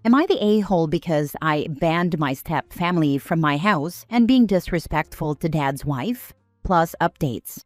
Am I the a-hole because I banned my step-family from my house and being disrespectful to dad's wife? Plus updates.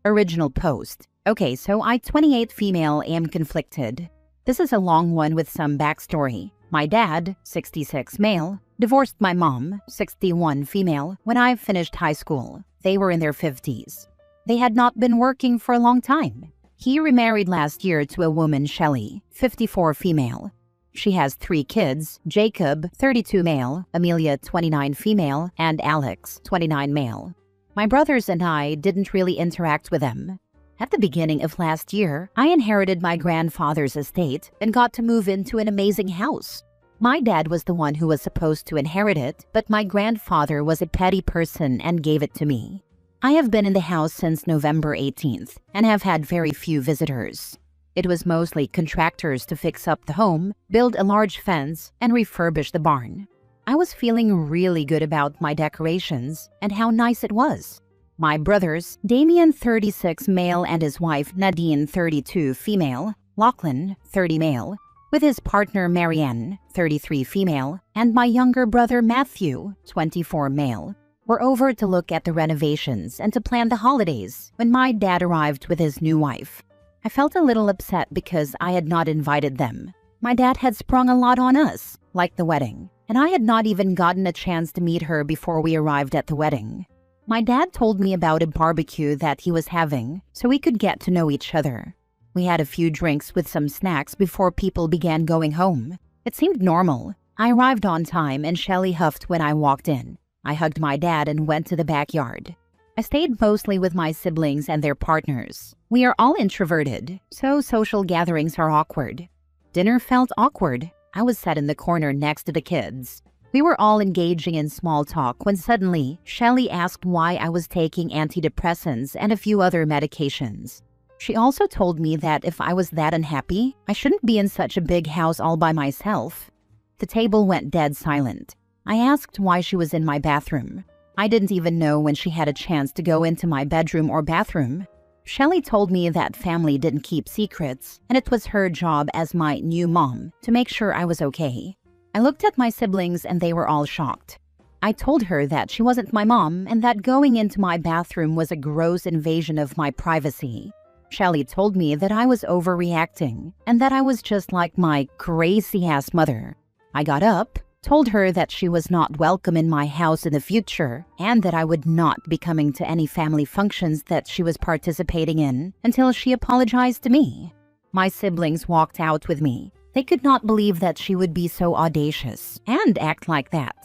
Original post. Okay, so I, 28 female, am conflicted. This is a long one with some backstory. My dad, 66 male, divorced my mom, 61 female, when I finished high school. They were in their 50s. They had not been working for a long time. He remarried last year to a woman, Shelley, 54 female. She has 3 kids, Jacob, 32 male, Amelia, 29 female, and Alex, 29 male. My brothers and I didn't really interact with them. At the beginning of last year, I inherited my grandfather's estate and got to move into an amazing house. My dad was the one who was supposed to inherit it, but my grandfather was a petty person and gave it to me. I have been in the house since November 18th and have had very few visitors. It was mostly contractors to fix up the home, build a large fence, and refurbish the barn. I was feeling really good about my decorations and how nice it was. My brothers, Damien, 36 male, and his wife, Nadine, 32 female, Lachlan, 30 male, with his partner, Marianne, 33 female, and my younger brother, Matthew, 24 male, were over to look at the renovations and to plan the holidays when my dad arrived with his new wife. I felt a little upset because I had not invited them. My dad had sprung a lot on us, like the wedding, and I had not even gotten a chance to meet her before we arrived at the wedding. My dad told me about a barbecue that he was having so we could get to know each other. We had a few drinks with some snacks before people began going home. It seemed normal. I arrived on time and Shelley huffed when I walked in. I hugged my dad and went to the backyard. I stayed mostly with my siblings and their partners. We are all introverted, so social gatherings are awkward. Dinner felt awkward. I was sat in the corner next to the kids. We were all engaging in small talk when suddenly Shelley asked why I was taking antidepressants and a few other medications. She also told me that if I was that unhappy, I shouldn't be in such a big house all by myself. The table went dead silent. I asked why she was in my bathroom. I didn't even know when she had a chance to go into my bedroom or bathroom. Shelley told me that family didn't keep secrets, and it was her job as my new mom to make sure I was okay. I looked at my siblings and they were all shocked. I told her that she wasn't my mom and that going into my bathroom was a gross invasion of my privacy. Shelley told me that I was overreacting and that I was just like my crazy-ass mother. I got up, told her that she was not welcome in my house in the future and that I would not be coming to any family functions that she was participating in until she apologized to me. My siblings walked out with me. They could not believe that she would be so audacious and act like that.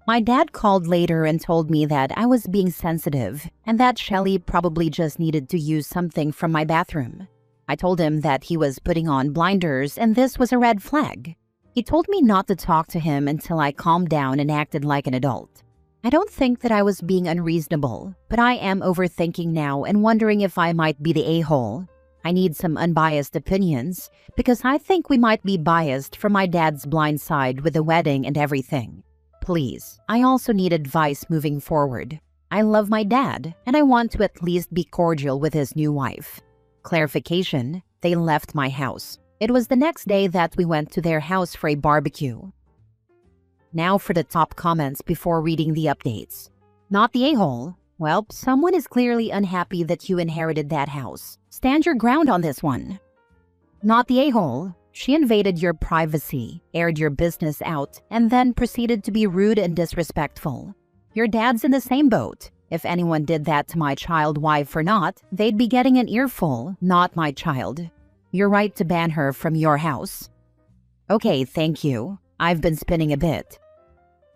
My dad called later and told me that I was being sensitive and that Shelley probably just needed to use something from my bathroom. I told him that he was putting on blinders and this was a red flag. He told me not to talk to him until I calmed down and acted like an adult. I don't think that I was being unreasonable, but I am overthinking now and wondering if I might be the a-hole. I need some unbiased opinions because I think we might be biased from my dad's blind side with the wedding and everything. Please, I also need advice moving forward. I love my dad and I want to at least be cordial with his new wife. Clarification, they left my house. It was the next day that we went to their house for a barbecue. Now for the top comments before reading the updates. Not the a-hole. Well, someone is clearly unhappy that you inherited that house. Stand your ground on this one. Not the a-hole. She invaded your privacy, aired your business out, and then proceeded to be rude and disrespectful. Your dad's in the same boat. If anyone did that to my child, wife or not, they'd be getting an earful, not my child. You're right to ban her from your house. Okay, thank you. I've been spinning a bit.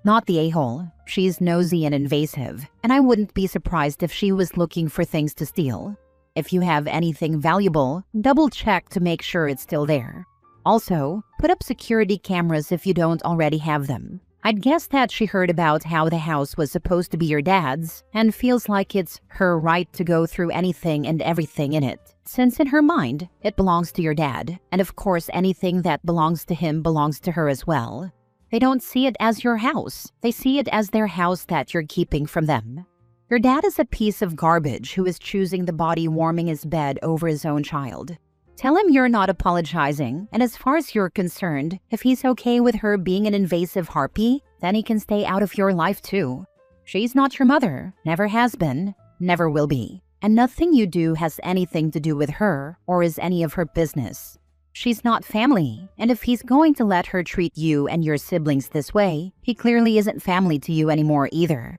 Not the a-hole. She's nosy and invasive, and I wouldn't be surprised if she was looking for things to steal. If you have anything valuable, double-check to make sure it's still there. Also, put up security cameras if you don't already have them. I'd guess that she heard about how the house was supposed to be your dad's and feels like it's her right to go through anything and everything in it, since in her mind, it belongs to your dad, and of course anything that belongs to him belongs to her as well. They don't see it as your house. They see it as their house that you're keeping from them. Your dad is a piece of garbage who is choosing the body warming his bed over his own child. Tell him you're not apologizing, and as far as you're concerned, if he's okay with her being an invasive harpy, then he can stay out of your life too. She's not your mother, never has been, never will be, and nothing you do has anything to do with her or is any of her business. She's not family, and if he's going to let her treat you and your siblings this way, he clearly isn't family to you anymore either.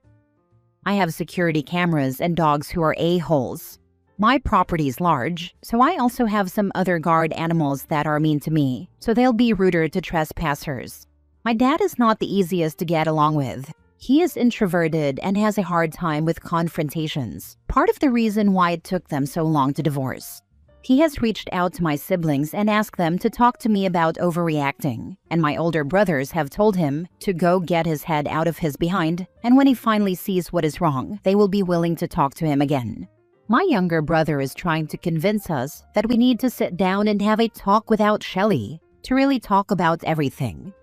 I have security cameras and dogs who are a-holes. My property's large, so I also have some other guard animals that are mean to me, so they'll be ruder to trespassers. My dad is not the easiest to get along with. He is introverted and has a hard time with confrontations, part of the reason why it took them so long to divorce. He has reached out to my siblings and asked them to talk to me about overreacting, and my older brothers have told him to go get his head out of his behind, and when he finally sees what is wrong, they will be willing to talk to him again. My younger brother is trying to convince us that we need to sit down and have a talk without Shelly to really talk about everything.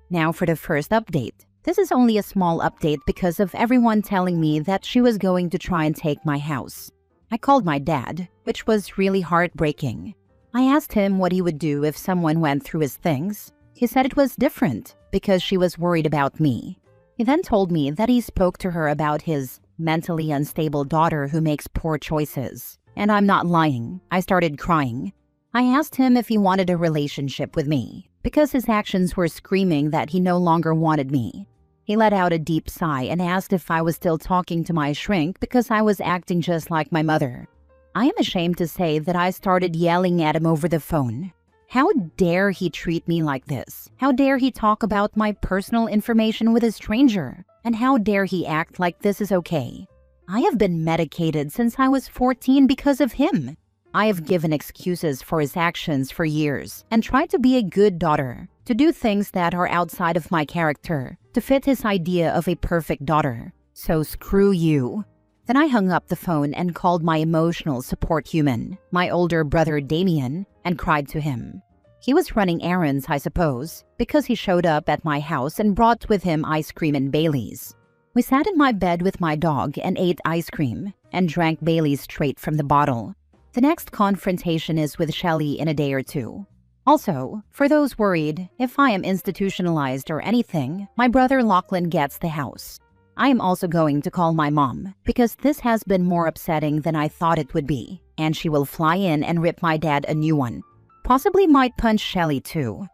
Now for the first update. This is only a small update because of everyone telling me that she was going to try and take my house. I called my dad, which was really heartbreaking. I asked him what he would do if someone went through his things. He said it was different because she was worried about me. He then told me that he spoke to her about his mentally unstable daughter who makes poor choices. And I'm not lying, I started crying. I asked him if he wanted a relationship with me, because his actions were screaming that he no longer wanted me. He let out a deep sigh and asked if I was still talking to my shrink because I was acting just like my mother. I am ashamed to say that I started yelling at him over the phone. How dare he treat me like this? How dare he talk about my personal information with a stranger? And how dare he act like this is okay? I have been medicated since I was 14 because of him. I have given excuses for his actions for years and tried to be a good daughter, to do things that are outside of my character, to fit his idea of a perfect daughter. So screw you. Then I hung up the phone and called my emotional support human, my older brother Damien, and cried to him. He was running errands, I suppose, because he showed up at my house and brought with him ice cream and Baileys. We sat in my bed with my dog and ate ice cream and drank Baileys straight from the bottle. The next confrontation is with Shelly in a day or two. Also, for those worried, if I am institutionalized or anything, my brother Lachlan gets the house. I am also going to call my mom, because this has been more upsetting than I thought it would be, and she will fly in and rip my dad a new one. Possibly might punch Shelly too.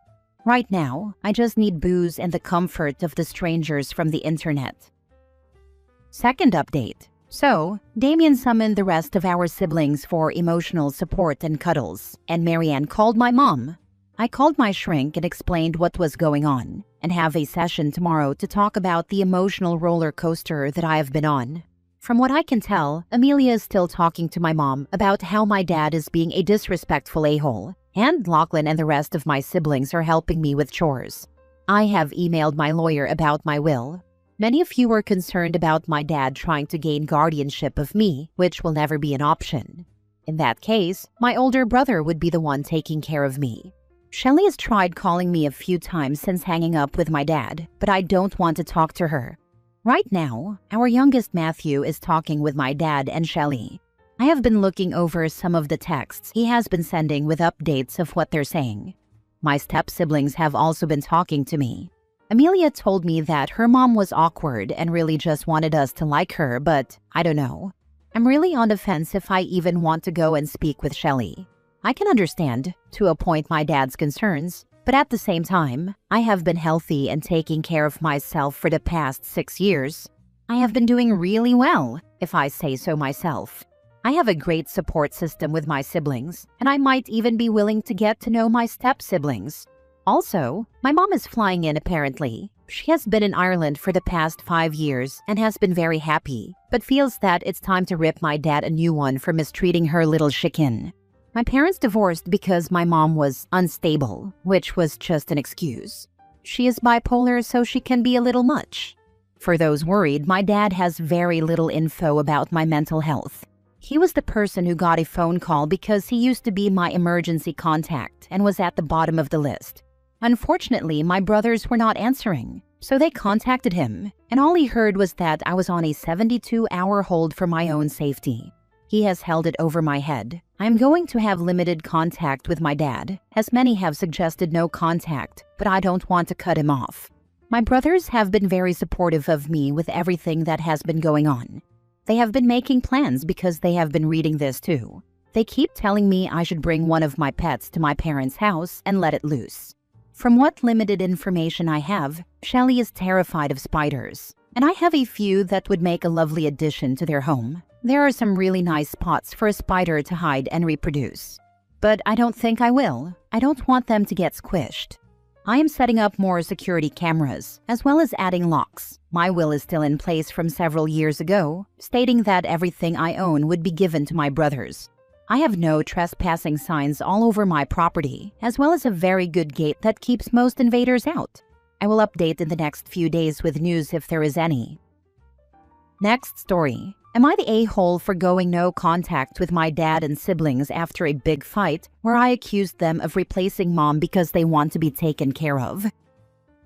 Right now, I just need booze and the comfort of the strangers from the internet. Second update. So, Damien summoned the rest of our siblings for emotional support and cuddles, and Marianne called my mom. I called my shrink and explained what was going on, and have a session tomorrow to talk about the emotional roller coaster that I have been on. From what I can tell, Amelia is still talking to my mom about how my dad is being a disrespectful a-hole, and Lachlan and the rest of my siblings are helping me with chores. I have emailed my lawyer about my will. Many of you are concerned about my dad trying to gain guardianship of me, which will never be an option. In that case, my older brother would be the one taking care of me. Shelly has tried calling me a few times since hanging up with my dad, but I don't want to talk to her. Right now, our youngest Matthew is talking with my dad and Shelly. I have been looking over some of the texts he has been sending with updates of what they're saying. My step-siblings have also been talking to me. Amelia told me that her mom was awkward and really just wanted us to like her, but I don't know. I'm really on the fence if I even want to go and speak with Shelly. I can understand, to a point, my dad's concerns, but at the same time, I have been healthy and taking care of myself for the past 6 years. I have been doing really well, if I say so myself. I have a great support system with my siblings, and I might even be willing to get to know my step-siblings. Also, my mom is flying in apparently. She has been in Ireland for the past 5 years and has been very happy, but feels that it's time to rip my dad a new one for mistreating her little chicken. My parents divorced because my mom was unstable, which was just an excuse. She is bipolar, so she can be a little much. For those worried, my dad has very little info about my mental health. He was the person who got a phone call because he used to be my emergency contact and was at the bottom of the list. Unfortunately, my brothers were not answering, so they contacted him, and all he heard was that I was on a 72-hour hold for my own safety. He has held it over my head. I am going to have limited contact with my dad, as many have suggested no contact, but I don't want to cut him off. My brothers have been very supportive of me with everything that has been going on. They have been making plans because they have been reading this too. They keep telling me I should bring one of my pets to my parents' house and let it loose. From what limited information I have, Shelly is terrified of spiders, and I have a few that would make a lovely addition to their home. There are some really nice spots for a spider to hide and reproduce. But I don't think I will. I don't want them to get squished. I am setting up more security cameras, as well as adding locks. My will is still in place from several years ago, stating that everything I own would be given to my brothers. I have no trespassing signs all over my property, as well as a very good gate that keeps most invaders out. I will update in the next few days with news if there is any. Next story. Am I the a-hole for going no contact with my dad and siblings after a big fight where I accused them of replacing mom because they want to be taken care of?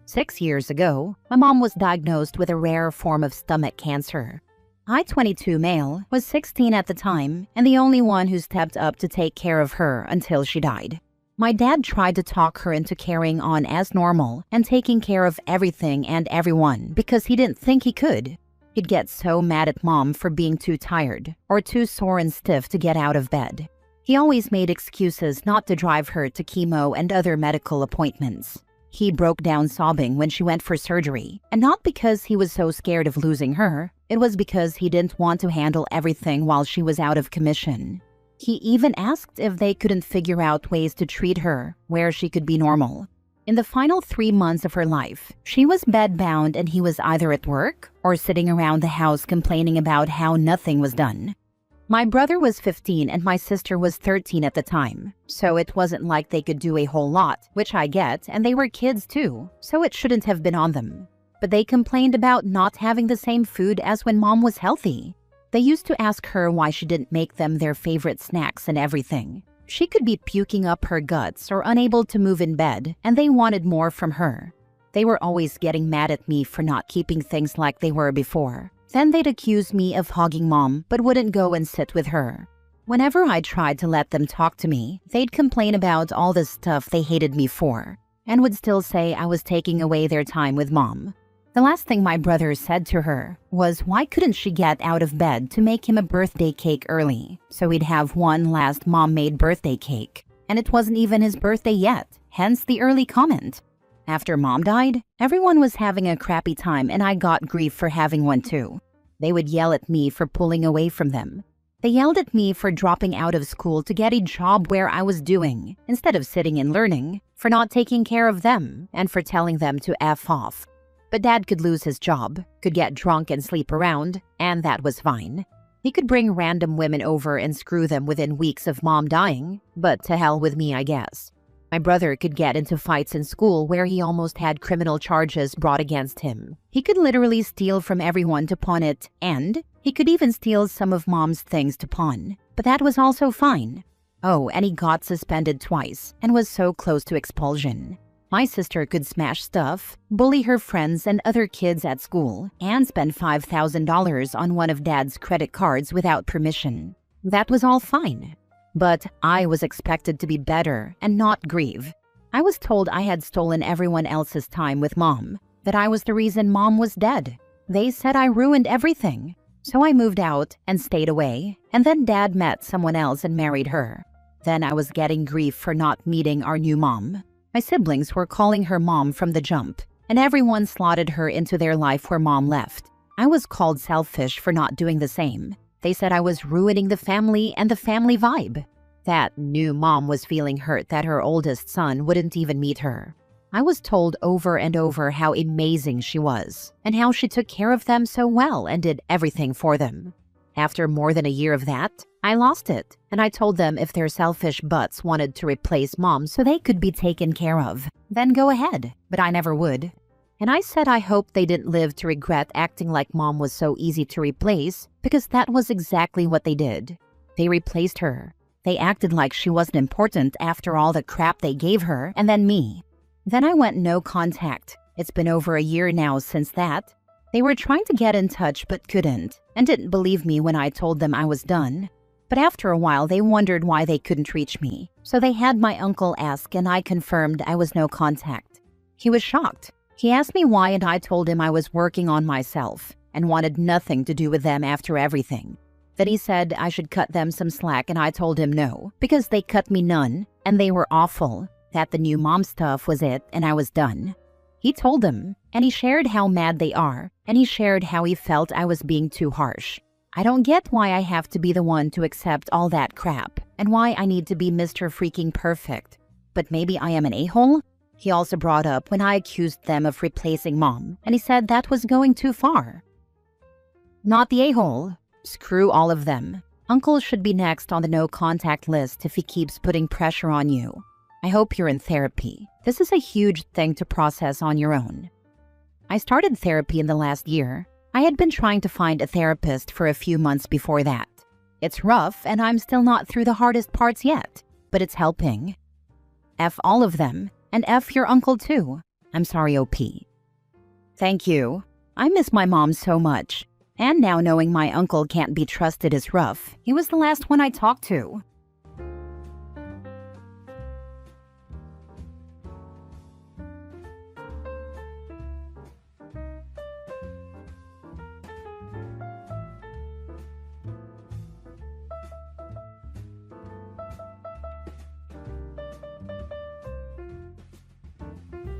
6 years ago, my mom was diagnosed with a rare form of stomach cancer. I, 22 male, was 16 at the time and the only one who stepped up to take care of her until she died. My dad tried to talk her into carrying on as normal and taking care of everything and everyone because he didn't think he could. He'd get so mad at mom for being too tired or too sore and stiff to get out of bed. He always made excuses not to drive her to chemo and other medical appointments. He broke down sobbing when she went for surgery, and not because he was so scared of losing her. It was because he didn't want to handle everything while she was out of commission. He even asked if they couldn't figure out ways to treat her where she could be normal. In the final 3 months of her life, she was bedbound and he was either at work or sitting around the house complaining about how nothing was done. My brother was 15 and my sister was 13 at the time, so it wasn't like they could do a whole lot, which I get, and they were kids too, so it shouldn't have been on them. But they complained about not having the same food as when mom was healthy. They used to ask her why she didn't make them their favorite snacks and everything. She could be puking up her guts or unable to move in bed, and they wanted more from her. They were always getting mad at me for not keeping things like they were before. Then they'd accuse me of hogging mom, but wouldn't go and sit with her. Whenever I tried to let them talk to me, they'd complain about all the stuff they hated me for, and would still say I was taking away their time with mom. The last thing my brother said to her was why couldn't she get out of bed to make him a birthday cake early, so he'd have one last mom-made birthday cake. And it wasn't even his birthday yet, hence the early comment. After mom died, everyone was having a crappy time and I got grief for having one too. They would yell at me for pulling away from them. They yelled at me for dropping out of school to get a job where I was doing, instead of sitting and learning, for not taking care of them, and for telling them to F off. But dad could lose his job, could get drunk and sleep around, and that was fine. He could bring random women over and screw them within weeks of mom dying, but to hell with me, I guess. My brother could get into fights in school where he almost had criminal charges brought against him. He could literally steal from everyone to pawn it, and he could even steal some of mom's things to pawn. But that was also fine. Oh, and he got suspended twice and was so close to expulsion. My sister could smash stuff, bully her friends and other kids at school, and spend $5,000 on one of dad's credit cards without permission. That was all fine. But I was expected to be better and not grieve. I was told I had stolen everyone else's time with mom, that I was the reason mom was dead. They said I ruined everything. So I moved out and stayed away, and then dad met someone else and married her. Then I was getting grief for not meeting our new mom. My siblings were calling her mom from the jump, and everyone slotted her into their life where mom left. I was called selfish for not doing the same. They said I was ruining the family and the family vibe. That new mom was feeling hurt that her oldest son wouldn't even meet her. I was told over and over how amazing she was, and how she took care of them so well and did everything for them. After more than a year of that, I lost it, and I told them if their selfish butts wanted to replace mom so they could be taken care of, then go ahead, but I never would. And I said I hoped they didn't live to regret acting like mom was so easy to replace, because that was exactly what they did. They replaced her. They acted like she wasn't important after all the crap they gave her, and then me. Then I went no contact. It's been over a year now since that. They were trying to get in touch but couldn't, and didn't believe me when I told them I was done. But after a while, they wondered why they couldn't reach me. So they had my uncle ask, and I confirmed I was no contact. He was shocked. He asked me why, and I told him I was working on myself and wanted nothing to do with them after everything. Then he said I should cut them some slack, and I told him no, because they cut me none, and they were awful, that the new mom stuff was it, and I was done. He told them, and he shared how mad they are, and he shared how he felt I was being too harsh. I don't get why I have to be the one to accept all that crap, and why I need to be Mr. Freaking Perfect. But maybe I am an a-hole? He also brought up when I accused them of replacing mom, and he said that was going too far. Not the a-hole. Screw all of them. Uncle should be next on the no-contact list if he keeps putting pressure on you. I hope you're in therapy. This is a huge thing to process on your own. I started therapy in the last year. I had been trying to find a therapist for a few months before that. It's rough, and I'm still not through the hardest parts yet, but it's helping. F all of them, and F your uncle too. I'm sorry, OP. Thank you. I miss my mom so much. And now knowing my uncle can't be trusted is rough. He was the last one I talked to.